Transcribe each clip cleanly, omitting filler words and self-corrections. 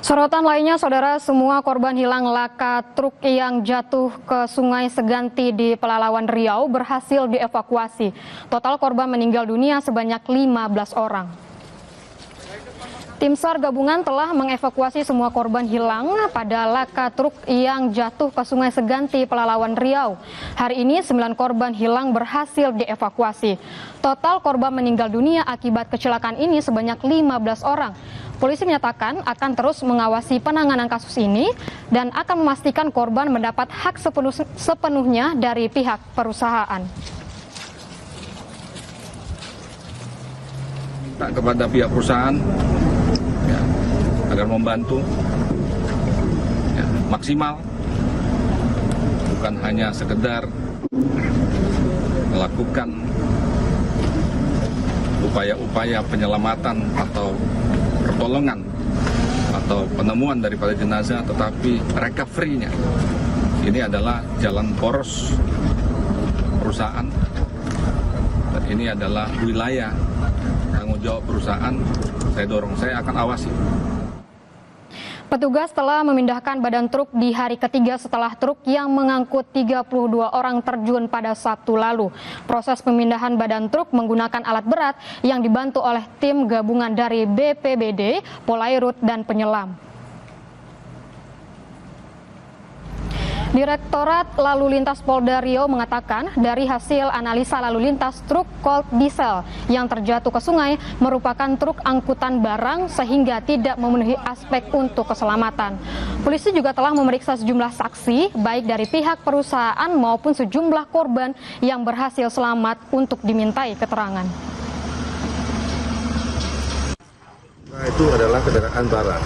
Sorotan lainnya, saudara, semua korban hilang laka truk yang jatuh ke Sungai Seganti di Pelalawan Riau berhasil dievakuasi. Total korban meninggal dunia sebanyak 15 orang. Tim SAR gabungan telah mengevakuasi semua korban hilang pada laka truk yang jatuh ke Sungai Seganti, Pelalawan Riau. Hari ini 9 korban hilang berhasil dievakuasi. Total korban meninggal dunia akibat kecelakaan ini sebanyak 15 orang. Polisi menyatakan akan terus mengawasi penanganan kasus ini dan akan memastikan korban mendapat hak sepenuhnya dari pihak perusahaan. Kepada pihak perusahaan ya, agar membantu ya, maksimal, bukan hanya sekedar melakukan upaya-upaya penyelamatan atau pertolongan atau penemuan daripada jenazah, tetapi recovery-nya ini adalah jalan poros perusahaan dan ini adalah wilayah tanggung jawab perusahaan. Saya akan awasi. Petugas telah memindahkan badan truk di hari ketiga setelah truk yang mengangkut 32 orang terjun pada Sabtu lalu. Proses pemindahan badan truk menggunakan alat berat yang dibantu oleh tim gabungan dari BPBD, Polairut, dan penyelam. Direktorat Lalu Lintas Polda Riau mengatakan dari hasil analisa lalu lintas truk Colt Diesel yang terjatuh ke sungai merupakan truk angkutan barang sehingga tidak memenuhi aspek untuk keselamatan. Polisi juga telah memeriksa sejumlah saksi baik dari pihak perusahaan maupun sejumlah korban yang berhasil selamat untuk dimintai keterangan. Itu adalah kendaraan barang.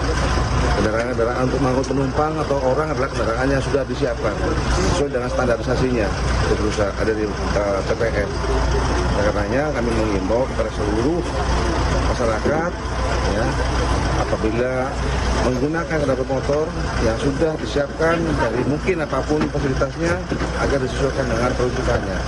Kendaraan untuk mengangkut penumpang atau orang adalah kendaraan yang sudah disiapkan sesuai dengan standarisasinya dari TPS. Karenanya kami mengimbau kepada seluruh masyarakat ya, apabila menggunakan kendaraan motor yang sudah disiapkan dari mungkin apapun fasilitasnya agar disesuaikan dengan peruntukannya.